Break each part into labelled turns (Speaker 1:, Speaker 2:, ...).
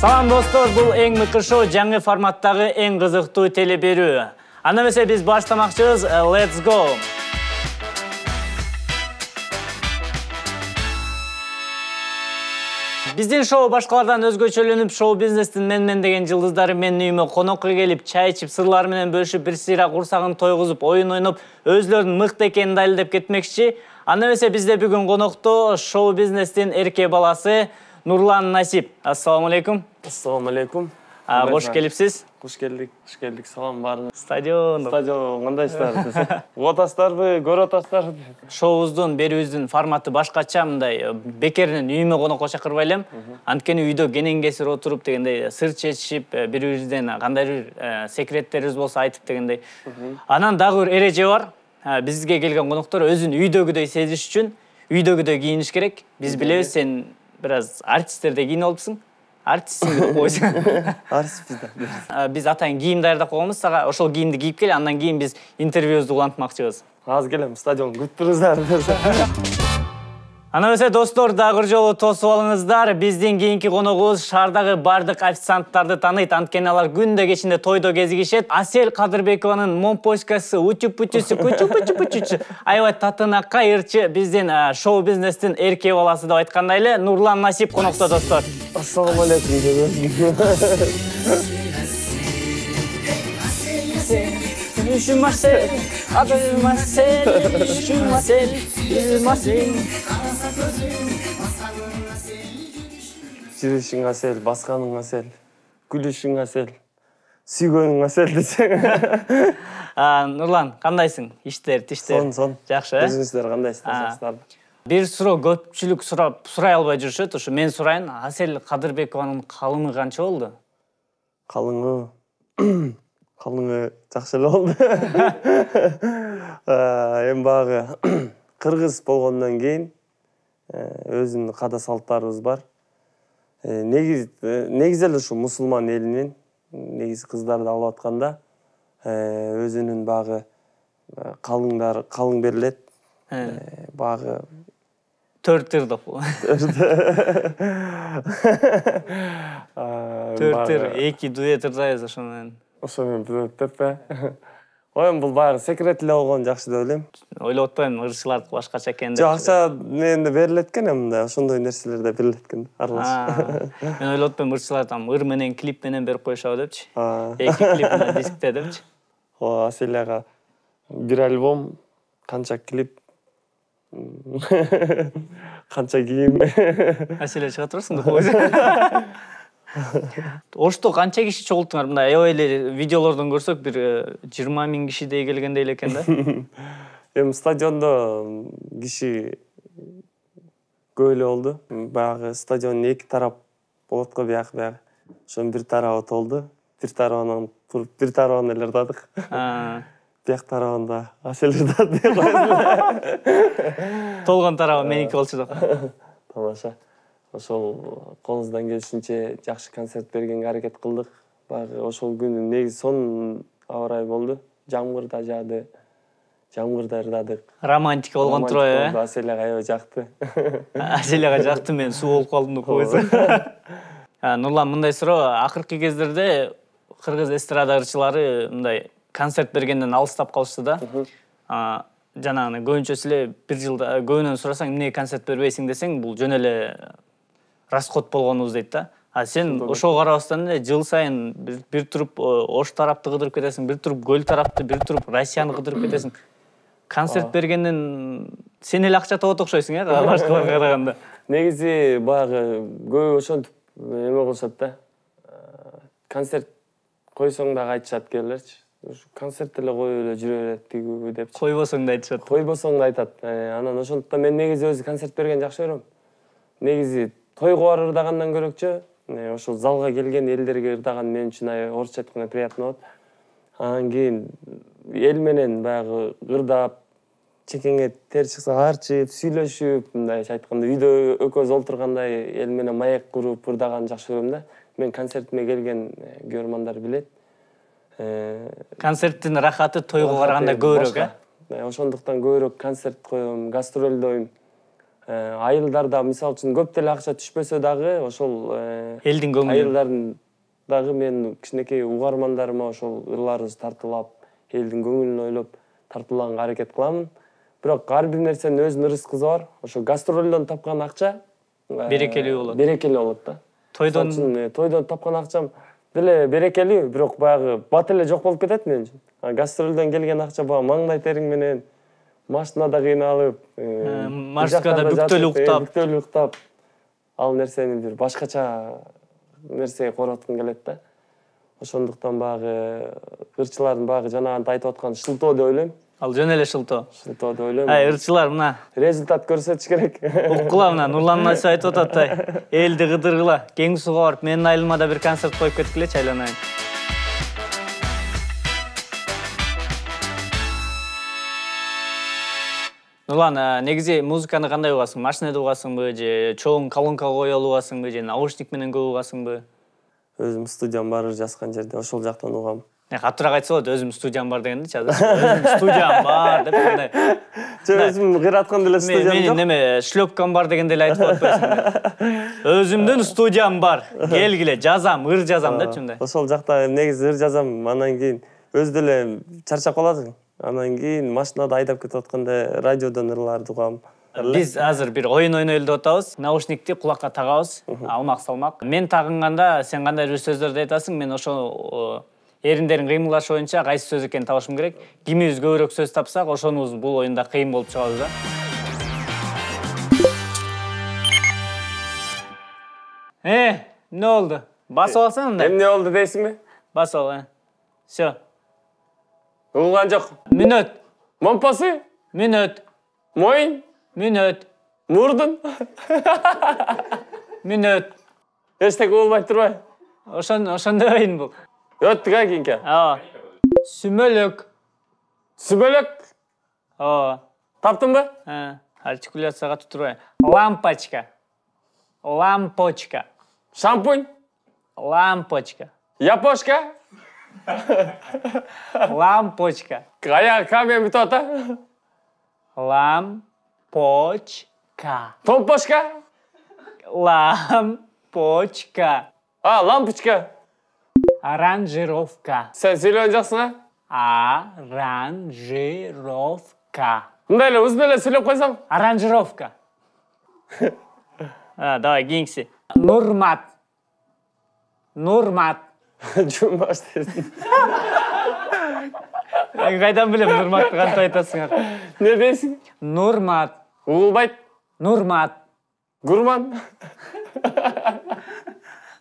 Speaker 1: Салам достор, бұл ең мыкыр шоу жаңы форматтағы ең қызықты теле берүү. Анда эмесе биз баштамакчыбыз. Let's go. Биздин шоу башкалардан өзгөчөлөнүп, шоу бизнестин мен деген жылдыздары менин үйүмө конокко келип, чай ичип, сырлары менен бөлүшүп, бир сыйра курсагын тойгузуп, оюн ойноп, өзлөрүнүн мыкты экенин далилдеп кетмекчи. Анда эмесе бизде бүгүн конокто шоу бизнестин эрке баласы Нурлан Насип. Ассаламу алейкум.
Speaker 2: Ассаламу алейкум.
Speaker 1: Кош келипсиз.
Speaker 2: Кош келдик. Салам баарыңар.
Speaker 1: Стадион,
Speaker 2: кандайсыздар? Отастарбы, көрүп атасыздар?
Speaker 1: Шоубуздун, берүүбүздүн форматы башкача, мындай бекеринен үйүмө конокко чакырбай элем. Анткени үйдө кенен кесир отуруп дегендей сыр чечишип, бири-бирибизден кандай бир секреттерибиз болсо айтып дегендей. Анан дагы бир эреже бар. Бизге келген коноктор өзүн үйдөгүдөй сезиш үчүн үйдөгүдөй кийиниш керек. Биз билебиз, сен бираз артисттерде кийинип алыпсың. Артистсиң деп койсуң.
Speaker 2: Артистпиз да.
Speaker 1: Биз атайын кийим даярдап койгонбуз. Сага ошол кийимди кийип кел, андан кийин биз интервьюбузду улантмакчыбыз.
Speaker 2: Азыр келем, стадион күтүп туруңуздар.
Speaker 1: Ана эмесе достор, дагы жолу тосуп алыңыздар. Биздин кийинки коногубуз шаардагы бардык официанттарды тааныйт, анткени алар күндө кечинде тойдо кезигишет. Асель Кадырбекованын момпоськасы, учу-пучусу, кучу-пучу-пучучу, аябай татына кайырчы биздин шоу бизнестин эрке баласы деп айткандай эле Нурлан Насип конокто достор.
Speaker 2: Ассаламу алейкум.
Speaker 1: Üşüm Asel, adım Asel, üşüm Asel, yüzüm Asel.
Speaker 2: Жүрүшүң асел, басканың асел, күлүшүң асел, сүйгөнүң асел десең.
Speaker 1: Нурлан, кандайсың? Иштер, тиштер?
Speaker 2: Сон.
Speaker 1: Жакшы,
Speaker 2: Өзүңүздөр кандайсыздар?
Speaker 1: Бир суроо көпчүлүк сурай албай жүрүшөт. Ошо мен сурайын, Асель Кадырбекованын калыңы канча болду?
Speaker 2: Калыңы жакшы эле болду. Эми багы кыргыз болгондон кийин өзүнүн када салттарыбыз бар. Негизи эле ушу мусулман элинин негизи кыздарды алып атканда өзүнүн багы калың берилет. Багы
Speaker 1: 4 тырдык. 4 тыр, 2 дуэт ырдайбыз ошо менен.
Speaker 2: Ошо менен бүтөп. Ой, бул баягы секрет эле болгон жакшы деп элем.
Speaker 1: Ойлоп атпайм, ырчылар башкача экен деп.
Speaker 2: Жок, акча менде берилет экен, мындай ошондой нерселер да берилет экен.
Speaker 1: Мен ойлоп атпайм, ырчылар там ыр менен клип менен берип коюшабы депчи. 2 клип менен дискте депчи.
Speaker 2: Аселяга бир альбом, канча клип, канча кийим.
Speaker 1: Аселя чыга турасың деп койсоң. Ошто канча киши чогулттуңар? Мындай аябай эле видеолордон көрсөк, бир 20 000 кишидей келгендей эле экен да.
Speaker 2: Эми стадиондо киши көп эле болду. Баягы стадиондун 2 тарап болот го, баягы. Ошонун бир тарабы толду. Бир тарабын эле ырдадык. Бияк тарабында Асель ырдады деп койдум.
Speaker 1: Толгон тарабы меники болчу деп.
Speaker 2: Тамаша. Ошол колубуздан келишинче жакшы концерт бергенге аракет кылдык. Баягы ошол күнү негизи сонун аба ырайы болду. Жамгыр да жаады. Жамгырда ырдадык.
Speaker 1: Романтика болгон турбайбы?
Speaker 2: Аселяга аябай жакты.
Speaker 1: Аселяга жакты, мен суу болуп калдым деп койсоң. Нурлан, мындай суроо, акыркы кездерде кыргыз эстрада ырчылары мындай концерт бергенден алыстап калышты да. Жанагы көбүнчөсү эле бир жылда көбүнөн сурасаң, эмнеге концерт бербейсиң десең, бул жөн эле расход болгонубуз дейт да. Сен ошого карабастан эле жыл сайын бир туруп Ош тарапты кыдырып кетесиң, бир туруп Көл тарапты, бир туруп Россияны кыдырып кетесиң. Концерт бергенден сен эле акча табат окшойсуң, башкаларга караганда.
Speaker 2: Негизи баягы көп ошентип эме кылышат да. Концерт койсоң дагы айтышат келерлерчи. Концерт эле коюп эле жүрө берет тигүү депчи.
Speaker 1: Койбосоң да айтышат.
Speaker 2: Койбосоң да айтат. Анан ошондуктан мен негизи өзү концерт берген жакшы көрөм. Негизи тойго барып ырдагандан көрөкчү, ошол залга келген элдерге ырдаган мен үчүн орусча айтканда приятно болот. Анан кийин эл менен баягы ырдап, чекеңе тер чыкса арчып, сүйлөшүп, мындайча айтканда үйдө экөөбүз олтургандай эл менен маек куруп ырдаган жакшы көрөм да. Мен концертиме келген көрөрмандар билет.
Speaker 1: Концерттин рахаты тойго караганда көбүрөөк,
Speaker 2: Ошондуктан көбүрөөк концерт коем, гастролдойм. айылдарда мисалы үчүн көп деле акча түшпөсө дагы ошол
Speaker 1: Элдин көңүлүн.
Speaker 2: айылдардын дагы мен кичинекей угармандарыма ошол ырларыбыз тартуулап, элдин көңүлүн ойлоп тартуулаганга аракет кыламын. Бирок ар бир нерсенин өзүнүн рызкысы бар. Ошо гастролдон тапкан акча
Speaker 1: Берекелүү болот.
Speaker 2: Берекелүү болот да.
Speaker 1: Тойдон
Speaker 2: тапкан акчам деле берекелүү, бирок баягы бат эле жок болуп кетет мен үчүн. Гастролдон келген акча баягы маңдай териң менен машинада кыйналып,
Speaker 1: маршруткада бүктөлүп уктап,
Speaker 2: ал нерсени бир башкача нерсеге короткум келет да. Ошондуктан баягы ырчылардын баягы жанагынтип айтып аткан шылтоо деп ойлойм.
Speaker 1: Ал жөн эле шылтоо.
Speaker 2: Шылтоо деп ойлойм.
Speaker 1: Ырчылар мына
Speaker 2: Результат көрсөтүш керек.
Speaker 1: уккула мына Нурлан Айса айтып атат. Элди кыдыргыла, кең сууга барып, менин айылымада бир концерт коюп кеткилечи айланайын. Нурлан, негизи музыканы кандай угасың? Машинада угасыңбы же чоң колонкага коюп аласыңбы же наушник менен көп угасыңбы?
Speaker 2: Өзүм студиям бар жазган жерде ошол жактан угам.
Speaker 1: Катуураак айтса болот, өзүм студиям бар дегендичи азыр. Өзүм студиям бар деп кандай.
Speaker 2: Өзүм кыйраткан деле студиям жок.
Speaker 1: Менин неме шлёпкам бар деген деле айтып атпайсыңбы? Өзүмдүн студиям бар. Келгиле, жазам, ыр жазам депчи мындай.
Speaker 2: Ошол жакта негизи ыр жазам, анан кийин өзү деле чарчап каласың. Анан кийин машинада айдап кетип атканда радиодон ырларды угам.
Speaker 1: Биз азыр бир оюн ойнойлу деп атабыз. Наушникти кулакка тагабыз. Алмак салмак. Мен тагынганда сен кандай бир сөздөрдү айтасың, мен ошо эриндерин кыймылдашы боюнча кайсы сөз экенин табышым керек. Кимибиз көбүрөөк сөз тапсак, ошонубуз бул оюнда кыйын болуп чыгабыз да. Эмне болду? Басып алсаң мындай.
Speaker 2: Эмне болду дейсиңби?
Speaker 1: Басып ал. Всё.
Speaker 2: Угулган жок.
Speaker 1: Мүнөт.
Speaker 2: Момпасы?
Speaker 1: Мүнөт.
Speaker 2: Моюн?
Speaker 1: Мүнөт.
Speaker 2: Мурдун?
Speaker 1: Мүнөт.
Speaker 2: Эчтеке угулбай турбай.
Speaker 1: Ошондой оюн бул.
Speaker 2: Өттүк кийинки.
Speaker 1: Сүмөлөк.
Speaker 2: Сүмөлөк? Таптыңбы?
Speaker 1: Артикуляцияга тутурбай. Лампочка. Лампочка.
Speaker 2: Шампунь?
Speaker 1: Лампочка.
Speaker 2: Япошка?
Speaker 1: Лампочка.
Speaker 2: Кая камен бүтүп ата?
Speaker 1: Лампочка.
Speaker 2: Помпошка?
Speaker 1: Лампочка.
Speaker 2: Лампочка.
Speaker 1: Аранжировка.
Speaker 2: Сен сүйлөгөн жаксың,
Speaker 1: Аранжировка.
Speaker 2: Мындай эле узун эле сүйлөп койсоң.
Speaker 1: Аранжировка. Давай, кийинкиси. Нурмат. Нурмат.
Speaker 2: Жумбаш десин.
Speaker 1: Мен кайдан билем Нурматты кантип айтасыңар?
Speaker 2: Не дейсиң?
Speaker 1: Нурмат.
Speaker 2: Угулбайт.
Speaker 1: Нурмат.
Speaker 2: Гурман.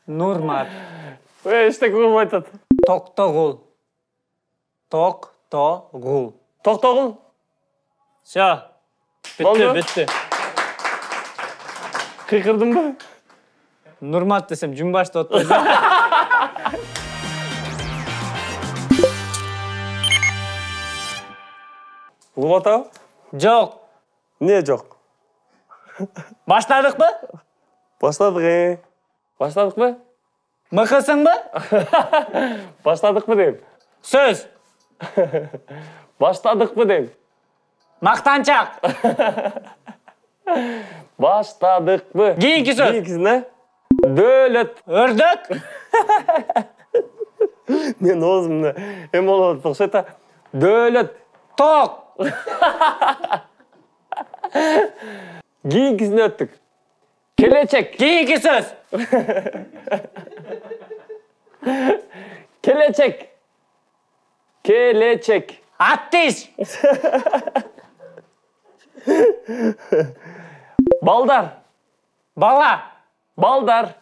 Speaker 1: Нурмат.
Speaker 2: Эчтеке угулбайт атат.
Speaker 1: Токтогул. Токтогул.
Speaker 2: Токтогул.
Speaker 1: Всё. Бүттү.
Speaker 2: Кыйкырдымбы?
Speaker 1: Нурмат десем Жумбаш деп атпайсың.
Speaker 2: Угулуп атабы?
Speaker 1: Жок.
Speaker 2: Не жок?
Speaker 1: Баштадыкпы?
Speaker 2: Баштадык. Баштадыкпы?
Speaker 1: Мыкысыңбы?
Speaker 2: Баштадыкпы дейм.
Speaker 1: Сөз.
Speaker 2: Баштадыкпы дейм.
Speaker 1: Мактанчак.
Speaker 2: Баштадыкпы.
Speaker 1: Кийинки сөз.
Speaker 2: Кийинкисине дөөлөт.
Speaker 1: Өрдөк.
Speaker 2: Мен оозумда эме болуп атат окшойт да. Дөөлөт.
Speaker 1: Ток.
Speaker 2: Кийинкисине өттүк. Келечек.
Speaker 1: Кийинки сөз.
Speaker 2: Келечек. Келечек.
Speaker 1: Аттиш.
Speaker 2: Балдар.
Speaker 1: Бала.
Speaker 2: Балдар.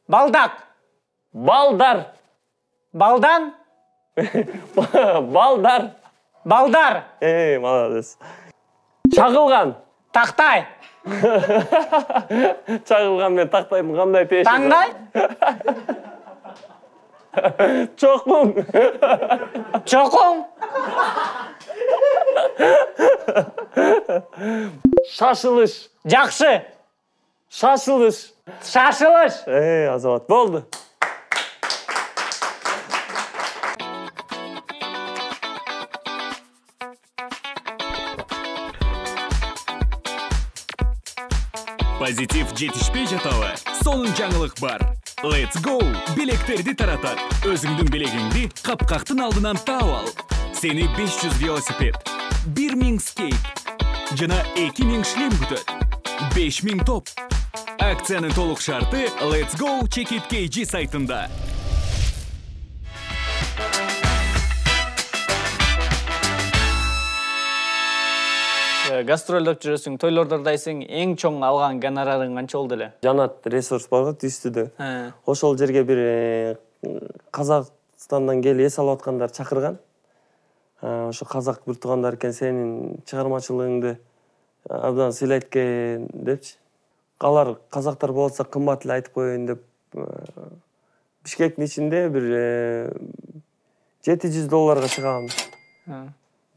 Speaker 1: Балдак.
Speaker 2: Балдар.
Speaker 1: Балдан.
Speaker 2: Балдар.
Speaker 1: Балдар.
Speaker 2: Молодец. Чагылган.
Speaker 1: Тактай.
Speaker 2: Чагылган мен тактайдын кандай теши?
Speaker 1: Таңдай.
Speaker 2: Чокуң.
Speaker 1: Чокуң.
Speaker 2: Шашылыш.
Speaker 1: Жакшы.
Speaker 2: Шашылыш.
Speaker 1: Шашылыш.
Speaker 2: Азамат болду.
Speaker 3: Позитив жетишпей жатабы? Сонун жаңылык бар. Let's go! Билектерди таратат. Өзүңдүн билегиңди капкактын алдынан таап ал. Сени 500 велосипед, 1000 скейт жана 2000 шлем күтөт. 5000 топ. Акциянын толук шарты Let's go Check-it KG сайтында.
Speaker 1: Гастролдоп жүрөсүң, тойлордордайсың, эң чоң алган гонорарың канча болду эле?
Speaker 2: Жанат ресурс бар го түстүдө. Ошол жерге бир Казакстандан келип эс алып аткандар чакырган. Ошо казак бир туугандар экен, сенин чыгармачылыгыңды абдан сыйлайт экен депчи. Алар казактар болсо кымбат эле айтып коеюн деп Бишкектин ичинде бир $700 чыгам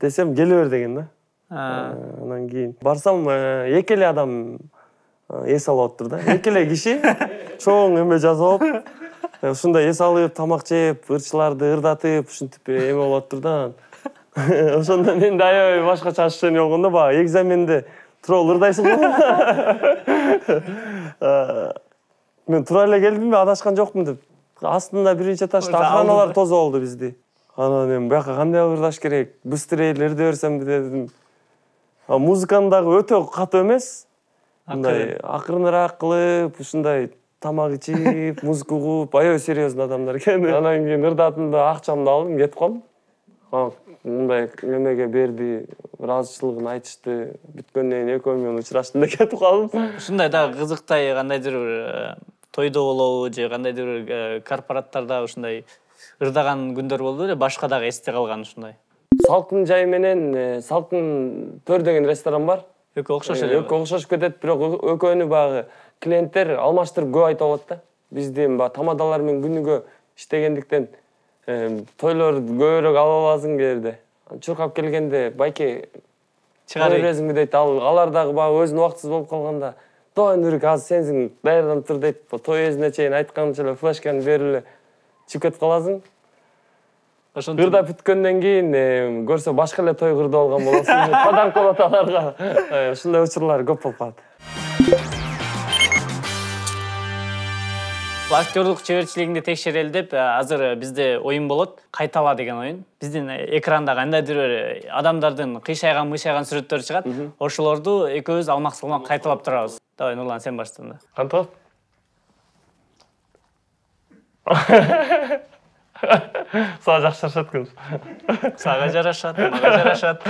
Speaker 2: десем келе бер деген да. Анан кийин барсам эки эле адам эс алып атыптыр да. Эки эле киши чоң эме жазып ушундай эс алып тамак жеп, ырчыларды ырдатып, ушинтип эме болуп атыптыр да. Ошондон менде аябай башкача ощущение болгондо баягы экзаменде туруп ырдайсың го. Мен тура эле келдимби, адашкан жокмун деп. Астында биринчи этажда охраналар тосуп алды бизди. Анан эми бияка кандай ырдаш керек? Быстрее ырдап берсем дедим. Музыканы дагы өтө катуу эмес. Мындай акырыныраак кылып, ушундай тамак ичип, музыка угуп, аябай серьезный адамдар экен. Анан кийин ырдадым да акчамды алдым, кетип калдым. Мындай эмеге берди, ыраазычылыгын айтышты. Бүткөндөн кийин экөө менен учураштым да кетип калдым.
Speaker 1: Ушундай дагы кызыктай кандайдыр бир тойдо болобу же кандайдыр бир корпораттарда ушундай ырдаган күндөр болду эле, башка дагы эсте калган ушундай.
Speaker 2: Салкын жай менен Салкын төр деген ресторан бар.
Speaker 1: Экөө окшош эле.
Speaker 2: Экөө окшош кетет, бирок экөөнү багы клиенттер алмаштырып көп айтып алат да. Бизди тамадалар менен күнүгө иштегендиктен тойлор көбүрөөк ала аласың жерде. Чуркап келгенде байке чыгарып бересиңби дейт. Алар дагы багы өзүнүн убактысыз болуп калганда, "Той Нурик, азыр сенсиң, даярданып тур" дейт. Той өзүнө чейин айтканча эле флешканы берип эле чыгып кетип каласың. Ырдап бүткөндөн кийин көрсө башка эле той кырдып алган болосуң. Подарок болот аларга. Ушундай учурлар көп болуп калат.
Speaker 1: Актерлук чеберчилигиңди текшерели деп, азыр бизде оюн болот, кайтала деген оюн. Биздин экранда кандайдыр бир адамдардын кыйшайган сүрөттөрү чыгат. Ошолорду экөөбүз алмак-салмак кайталап турабыз. Давай, Нурлан, сен баштанда.
Speaker 2: Кантип? Сага жакшы жарашат күн.
Speaker 1: Сага жарашат, мага жарашат.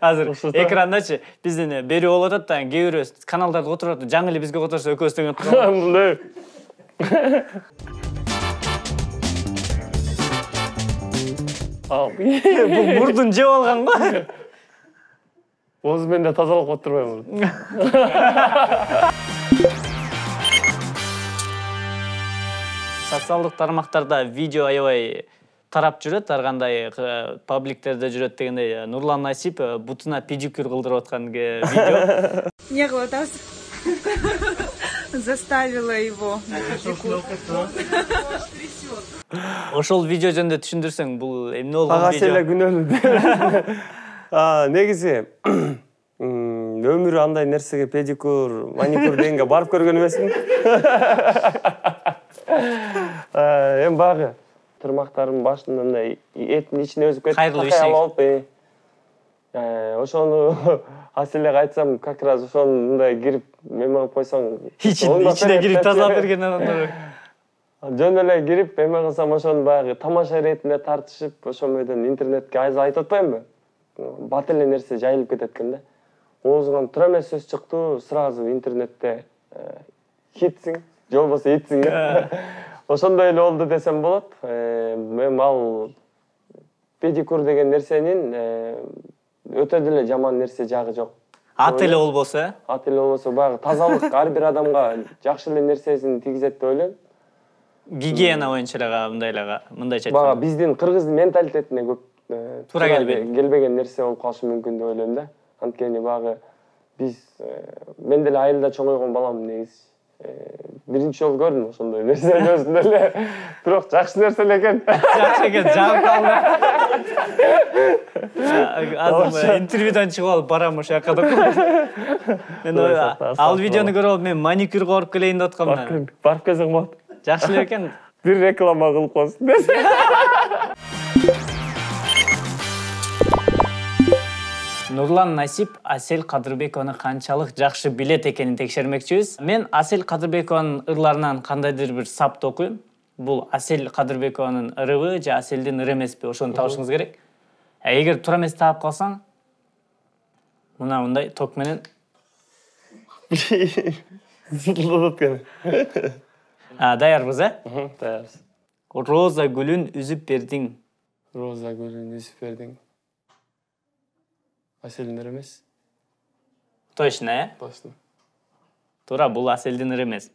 Speaker 1: Азыр экрандачы биздин берүү болуп атат да, кээ бирөө каналдарда отуруп атат, жаңы эле бизге которсо экөөбүз тең отурабыз. Бул мурдун жеп алган го.
Speaker 2: Оз мен да тазалап отурбайм.
Speaker 1: Социалдык тармактарда видео аябай тарап жүрөт, ар кандай пабликтерде жүрөт дегендей. Нурлан Насип бутуна педикюр кылдырып аткан видео.
Speaker 4: Не глотался. Заставила его на педикюр.
Speaker 1: Ошол видео жөнүндө түшүндүрсөң, бул эмне болгон
Speaker 2: Ага
Speaker 1: видео?
Speaker 2: селе күнөөлүү. Негизи өмүрү андай нерсеге педикюр, маникюр дегенге барып көргөн эмесмин. Эми багы тырмактарым башында мындай эттин ичине өзүп кетип,
Speaker 1: Кайрылуу ишек.
Speaker 2: Ошону Аселеге айтсам, как раз ошону мындай кирип, эме кылып койсоң,
Speaker 1: ичине кирип тазалап берген адамдар.
Speaker 2: Жөн эле кирип, эме кылсам ошону баягы тамаша иретинде тартышып, ошо менен интернетке айза айтып атпаймынбы? Бат эле нерсе жайылып кетет экен да. Оозуңан тура эмес сөз чыктı, сразу интернетте хитсиң, же болбосо итсиң да. Ошондой эле болду десем болот. Мен ал педикюр деген нерсенин өтө деле жаман нерсе жагы жок.
Speaker 1: Ат эле болбосо,
Speaker 2: Ат эле болбосо баягы тазалык ар бир адамга жакшы эле нерсесин тийгизет деп ойлойм.
Speaker 1: Гигиена боюнча эле мындайча
Speaker 2: Баягы биздин кыргыздын менталитетине көп
Speaker 1: туура
Speaker 2: келбеген нерсе болуп калышы мүмкүн деп ойлойм да. Анткени баягы биз мен деле айылда чоңойгон баламын негизи. биринчи жолу көрдүм ошондой нерсени өзүндө эле. Бирок жакшы нерсе эле экен.
Speaker 1: Жакшы экен, жагып калды. Азыр интервьюдан чыгып алып барам ошол жака деп. Мен ал видеону көрүп алып мен маникюрга барып келейин деп аткам.
Speaker 2: Барып келсең болот.
Speaker 1: Жакшы эле экен.
Speaker 2: Бир реклама кылып коесуң.
Speaker 1: Нурлан Насип Асель Кадырбекованы канчалык жакшы билет экенин текшермекчибиз. Мен Асель Кадырбекованын ырларынан кандайдыр бир сапты окуйм. Бул Асель Кадырбекованын ырыбы же Аселдин ыры эмеспи, ошону табышыңыз керек. Эгер туура эмес таап калсаң, мындай ток менен даярбыз,
Speaker 2: Даярбыз.
Speaker 1: Роза гүлүн үзүп бердиң.
Speaker 2: Роза гүлүн үзүп бердиң. Аселдин ыры эмес?
Speaker 1: Точно,
Speaker 2: Точно.
Speaker 1: Туура, бул Аселдин ыры эмес.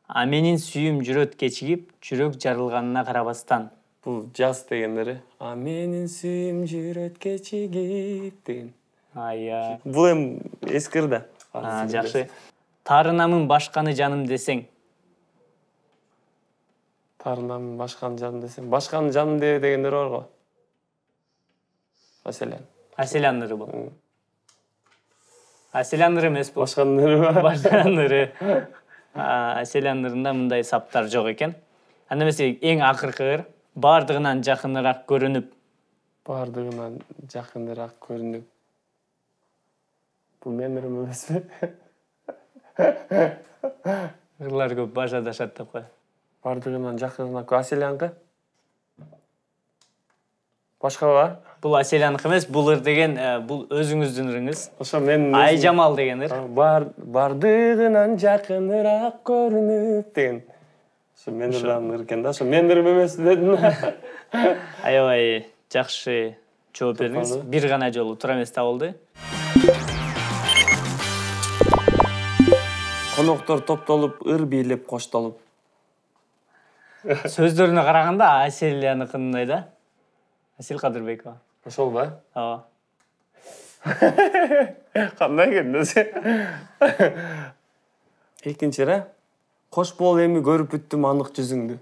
Speaker 1: А менин сүйүм жүрөт кечигип, жүрөк жарылганына карабастан.
Speaker 2: Бул жаз дегендери. А менин сүйүм жүрөт кечигип деген.
Speaker 1: Ая.
Speaker 2: Бул эми эски ыр да.
Speaker 1: Жакшы. Тарынамын башканы жаным десең.
Speaker 2: Тарынамын башканы жаным десең. Башканы жаным дегендер бар го. Аселян.
Speaker 1: Аселян ыры бул. Аселян ыры эмес бул.
Speaker 2: Башканын ыры бар.
Speaker 1: Башканын ыры. Аселян ырында мындай саптар жок экен. Анда эмесе эң акыркы ыр. Бардыгынан жакыныраак көрүнүп.
Speaker 2: Бардыгынан жакыныраак көрүнүп. Бул менин ырым эмеспи?
Speaker 1: Ырлар көп баш адашат деп кой.
Speaker 2: Бардыгынан жакыныраак Аселянкы? Башкаба?
Speaker 1: Бул Аселянкы эмес, бул ыр деген бул өзүңүздүн ырыңыз.
Speaker 2: Ошо менин
Speaker 1: Айжамал деген ыр.
Speaker 2: Бардыгынан жакыныраак көрүнүп деген. Ошо менин ырым экен да. Ошо менин ырым эмес дедим.
Speaker 1: Аябай жакшы жооп бердиңиз. Бир гана жолу туура эмес табылды.
Speaker 2: Коноктор топтолуп, ыр бийлеп коштолуп.
Speaker 1: Сөздөрүнө караганда Аселяныкындай да. Асель Кадырбекова.
Speaker 2: Ошол ба?
Speaker 1: Ооба.
Speaker 2: Кандай экен өзү? Экинчи ра? Кош бол эми көрүп бүттүм анык жүзүңдү.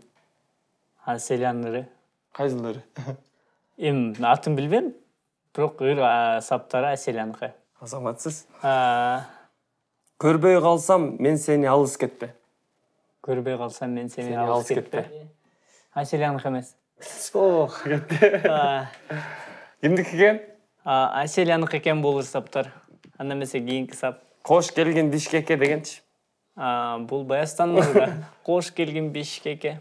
Speaker 1: Аселян ыры.
Speaker 2: Кайсыл ыры?
Speaker 1: Эми атын билбейм. Бирок ыр саптары Аселянкы.
Speaker 2: Азаматсыз. Көрбөй калсам мен сени алыс кетпе.
Speaker 1: Көрбөй калсам мен сени
Speaker 2: алыс
Speaker 1: алыс кетпе.
Speaker 2: кетпе.
Speaker 1: Аселянкы эмес. Ох,
Speaker 2: Кимдики экен?
Speaker 1: Аселянкы экен бул саптар. Анда эмесе кийинки сап.
Speaker 2: Кош келген Бишкекке дегенчи.
Speaker 1: Бул Баястандагы. Кош келген Бишкекке.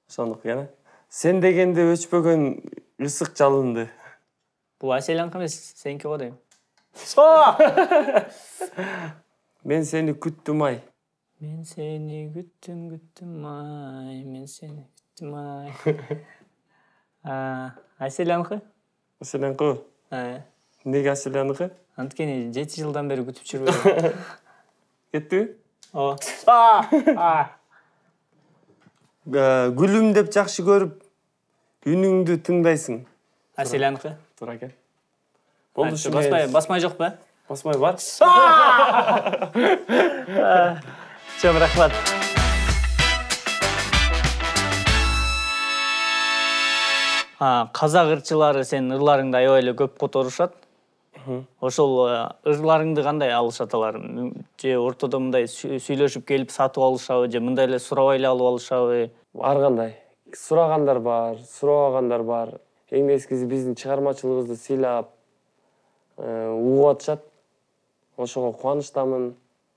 Speaker 2: Ошондук экен. Сен дегенде өчпөгөн ысык жалынды.
Speaker 1: Бул Аселянкы эмес, сеники го дейм.
Speaker 2: Мен сени күттүм ай.
Speaker 1: Мен сени күттүм ай, мен сени күттүм ай. Аселянкы?
Speaker 2: Аселянкы? Неге Аселянкы?
Speaker 1: Анткени 7 жылдан бери күтүп жүрбөйм.
Speaker 2: Кеттиби?
Speaker 1: Ооба.
Speaker 2: Гүлүм деп жакшы көрүп, үнүңдү тыңдайсың.
Speaker 1: Аселянкы?
Speaker 2: Туура экен.
Speaker 1: Басмай жок ба?
Speaker 2: Басмай бар.
Speaker 1: Чоң рахмат. Казак ырчылары сенин ырларыңды аябай эле көп которушат. Ошол ырларыңды кандай алышат алар? Же ортодо мындай сүйлөшүп келип сатып алышабы, же мындай эле сурабай эле алып алышабы?
Speaker 2: Ар кандай. Сурагандар бар, сурабагандар бар. Эң нечкеси биздин чыгармачылыгыбызды сыйлап, угуп атышат. Ошого кубанычтамын.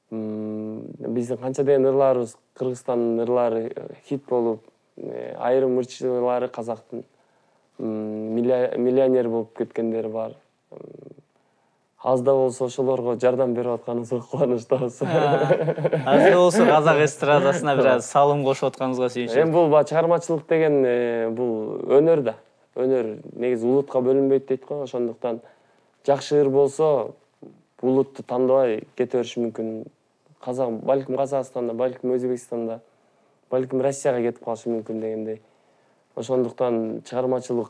Speaker 2: Биздин канча деген ырларыбыз Кыргызстандын ырлары хит болуп, айрым ырчылары казактын миллионер болуп кеткендер бар. Аз да болсо ошолорго жардам берип атканыбызга кубанычтабыз.
Speaker 1: Аз да болсо казак эстрадасына бир аз салым кошуп атканыңызга сүйүнчүмүн.
Speaker 2: Эми бул чыгармачылык деген бул өнөр да. Өнөр негизи улутка бөлүнбөйт дейт го. Ошондуктан жакшы ыр болсо улутту тандабай кете бериши мүмкүн. Балким Казакстанда, балким Өзбекстанда, балким Россияга кетип калышы мүмкүн дегендей. Ошондуктан чыгармачылык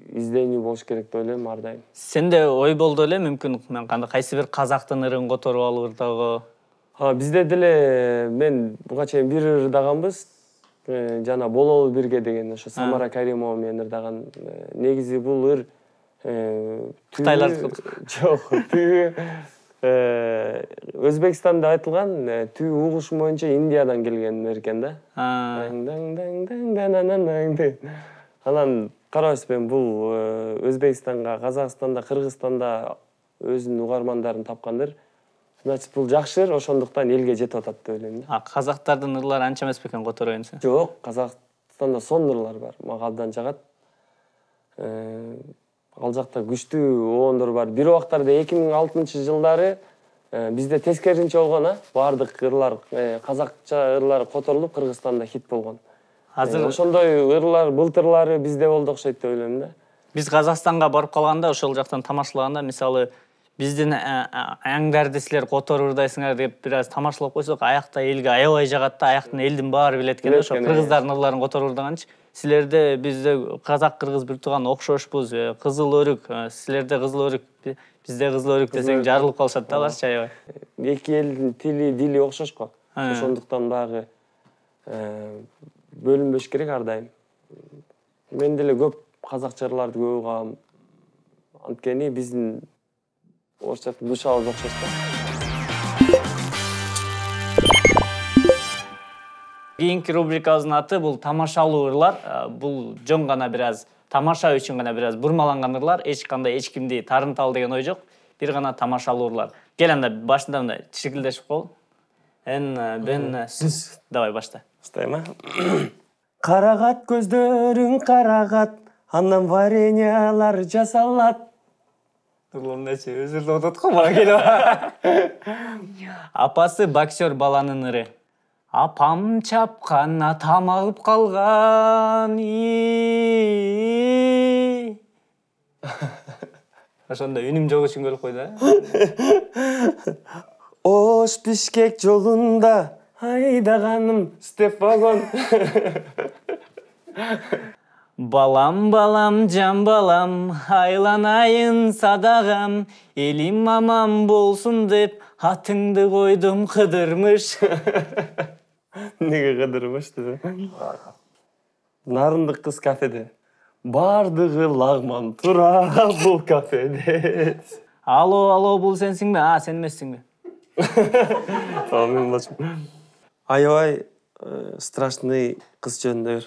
Speaker 2: изденүү болуш керек деп ойлойм ар дайым.
Speaker 1: Сенде ой болду эле мүмкүн мен кайсы бир казактын ырын которуп алып дагы.
Speaker 2: Бизде деле мен буга чейин бир ырдаганбыз. Жана Бололу бирге деген ошо Самара Каримова менен ырдаган. Негизи бул ыр
Speaker 1: Кытайлардыкы?
Speaker 2: Жок, Өзбекстанда айтылган, түү угушу боюнча Индиядан келген экен да. Анан карабайсыз мен бул Өзбекстанга, Казакстанда, Кыргызстанда өзүнүн угармандарын тапкандыр. Значит, бул жакшы ыр, ошондуктан элге жетип атат деп ойлойм да.
Speaker 1: Казактардын ырлары анча эмес бекен, которо энсе?
Speaker 2: Жок, Казакстанда сонун ырлар бар. Мага абдан жагат. Ал жакта күчтүү оондор бар. Бир убактарда 2006-жылдары бизде тескеринче болгон, баардык ырлар, казакча ырлар которулуп Кыргызстанда хит болгон.
Speaker 1: Азыр
Speaker 2: Ошондой ырлар, былтырлары бизде болду окшойт деп ойлойм да.
Speaker 1: биз Казакстанга барып калганда, ошол жактан тамашалаганда, мисалы, биздин аңдарды силер которуп ырдайсыңар деп бир аз тамашалап койсок, аякта элге аябай жагат да, аяктын элдин баары билет экен да, ошо кыргыздардын ырларын которуп ырдаганчы. Силерде бизде казак кыргыз бир тууган окшошпуз, кызыл өрүк, силерде кызыл өрүк, бизде кызыл өрүк десең жарылып калышат да аларчы аябай.
Speaker 2: Эки элдин тили, дили окшош го. Ошондуктан багы бөлүнбөш керек ар дайым. Мен деле көп казакча ырларды көп угам. Анткени биздин орусча душабыз окшош да.
Speaker 1: Кийинки рубрикабыздын аты бул тамашалуу ырлар. Бул жөн гана бир аз тамаша үчүн гана бир аз бурмаланган ырлар. Эч кандай эч кимди тарынталы деген ой жок. Бир гана тамашалуу ырлар. Кел анда башында мындай чиркилдешип кол. Сүз. Давай башта.
Speaker 2: Баштайм, Карагат көздөрүң карагат, андан вареньялар жасалат.
Speaker 1: Нурламдачы өзүрдү отот го мага келип. Апасы боксер баланын ыры. Апам чапкан, атам агып калган. Ошондо үнүм жок үчүн көрүп койду.
Speaker 2: Ош Бишкек жолунда айдаганым Стефагон.
Speaker 1: Балам, балам, жан балам, айланайын садагам, элим аман болсун деп атыңды койдум кыдырмыш.
Speaker 2: Неге кыдырмыш деди? Нарындык кыз кафеде. Бардыгы лагман тура бул кафеде.
Speaker 1: Алло, алло, бул сенсиңби? Сен эмессиңби?
Speaker 2: Мен болчумун. Аябай страшный кыз жөндөр.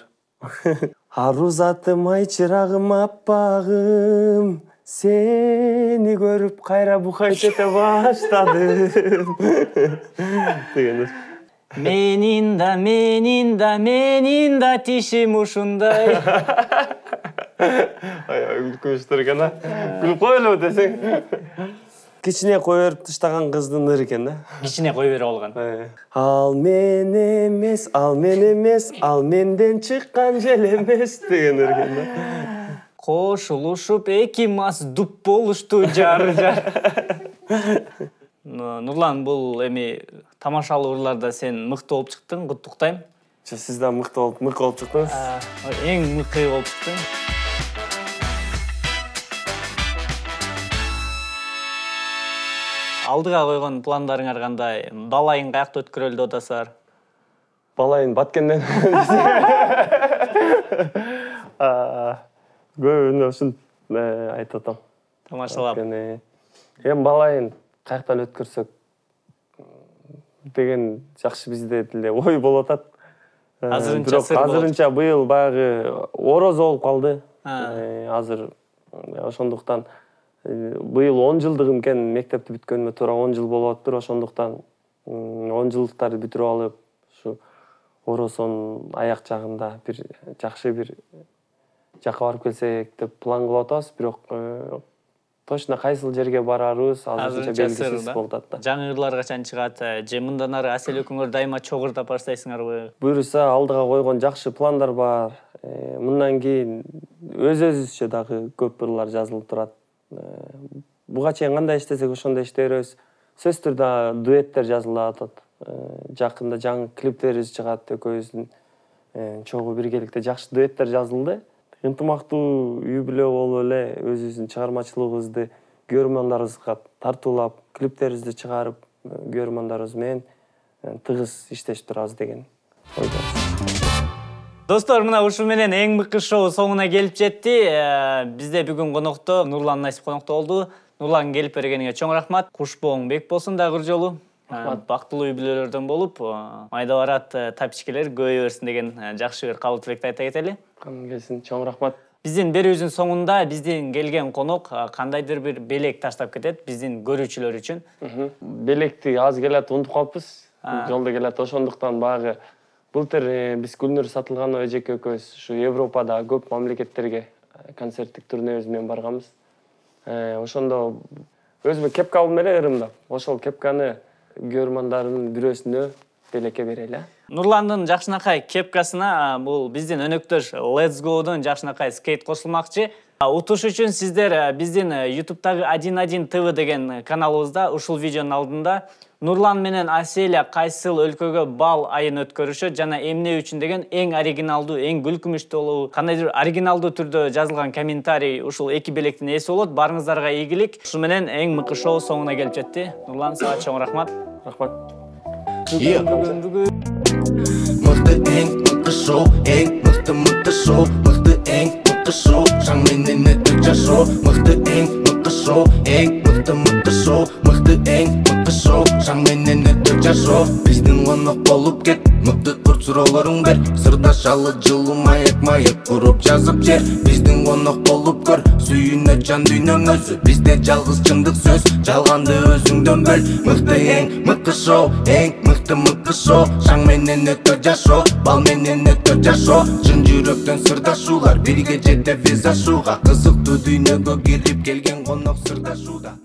Speaker 2: Арузатым ай чырагым аппагым, сени көрүп кайра букайт эте баштадым. Дегендер.
Speaker 1: Менин да тишим ушундай.
Speaker 2: Аябай күлкүнчтөр экен, Күлүп коелу десең. Кичине коюп таштаган кыздын ыры экен да.
Speaker 1: Кичине кой берип алган.
Speaker 2: Ал мен эмес, ал менден чыккан жел эмес деген ыры экен да.
Speaker 1: Кошулушуп эки мас дуп болушту жар. Нурлан, бул эми тамашалуу ырларда сен мыкты болуп чыктың, куттуктайм.
Speaker 2: Сиз да мыкты болуп чыктыңыз.
Speaker 1: Эң мыкты болуп чыктың. Алдыга койгон пландарыңар кандай? Балайын каякта өткөрөлү деп атасыздар?
Speaker 2: Балайын Баткенден. Көбүнө ушун айтып атам.
Speaker 1: Тамашалап.
Speaker 2: Эми балайын каяктан өткөрсөк деген жакшы бизде деле ой болуп атат. Азырынча быйыл баягы орозо болуп калды. Азыр ошондуктан быйыл 10 жылдыгым экен, мектепти бүткөнүмө туура 10 жыл болуп атыптыр. Ошондуктан 10 жылдыктарды бүтүрүп алып, ушу орозонун аяк жагында бир жакшы бир жакка барып келсек деп план кылып атабыз. Бирок точно кайсыл жерге барарыбыз азырынча белгисиз болуп атат да.
Speaker 1: Жаңы ырлар качан чыгат? Же мындан ары Асель экөөңөр дайыма чогуртап баштайсыңарбы?
Speaker 2: Буюрса алдыга койгон жакшы пландар бар. Мындан кийин өзүбүзчө дагы көп ырлар жазылып турат. Буга чейин кандай иштесек ошондой иштей беребиз. Сөзсүз түрдө дуэттер жазылып атат. Жакында жаңы клиптерибиз чыгат, экөөбүздүн чогуу биргеликте жакшы дуэттер жазылды. Ынтымактуу үй-бүлө болуп эле өзүбүздүн чыгармачылыгыбызды көрөрмандарыбызга тартуулап, клиптерибизди чыгарып, көрөрмандарыбыз менен тыгыз иштешип турабыз деген ойдобуз.
Speaker 1: Достор, мына ушул менен эң мыкты шоу соңуна келип жетти. Бизде бүгүн конокто Нурлан Насип конокто болду. Нурлан келип бергениңе чоң рахмат. Кушбооң бек болсун дагы бир жолу. Бактылуу үй-бүлөлөрдөн болуп, майда барат тапичкелер көбөйө берсин деген жакшы бир кабыл тилекти айта кетели.
Speaker 2: Каным келсин, чоң рахмат.
Speaker 1: Биздин берүүбүздүн соңунда биздин келген конок кандайдыр бир белек таштап кетет биздин көрүүчүлөр үчүн.
Speaker 2: Белекти аз келет унутуп калыппыз. Жолдо келет, ошондуктан багы былтыр биз Гүлнур Сатылганова эжеке экөөбүз ушу Европада көп мамлекеттерге концерттик турнебиз менен барганбыз. Ошондо өзүмө кепка алып эле ырымдап, ошол кепканы көрмандардын бирөөсүнө белекке берели.
Speaker 1: Нурландын жакшынакай кепкасына бул биздин өнөктөш Let's Go'дун жакшынакай скейт кошулмакчы. Утуш үчүн сиздер биздин YouTube'дагы 11 TV деген каналыбызда ушул видеонун алдында Нурлан менен Аселя кайсыл өлкөгө бал айын өткөрүшөт жана эмне үчүн деген эң оригиналдуу, эң күлкүмүштүү, кандайдыр оригиналдуу түрдө жазылган комментарий ушул эки белектин ээси болот. Барыңыздарга ийгилик. Ушул менен эң мыкты шоу соңуна келип жетти. Нурлан, сага чоң рахмат.
Speaker 2: Рахмат.
Speaker 5: Мыкты эң мыкты шоу, эң мыкты шоу, мыкты эң мыкты шоу, шаң менен өтүп жашоо, мыкты эң мыкты шоу, эң мыкты шоу, мыкты эң мыкты шоу, шаң менен өтүп жашоо. Биздин конок болуп кет, мыкты курт суроолоруң бер, сырдашалы жылуу маек куруп жазып жер. Биздин конок болуп көр, сүйүнө жан дүйнөң өзү, бизде жалгыз чындык сөз, жалганды өзүңдөн бөл. Мыкты эң мыкты шоу, эң мыкты шоу, шаң менен өтө жашоо, бал менен өтө жашоо. Чын жүрөктөн сырдашуулар бирге жетет виз ашууга, кызыктуу дүйнөгө кирип келген конок сырдашууда.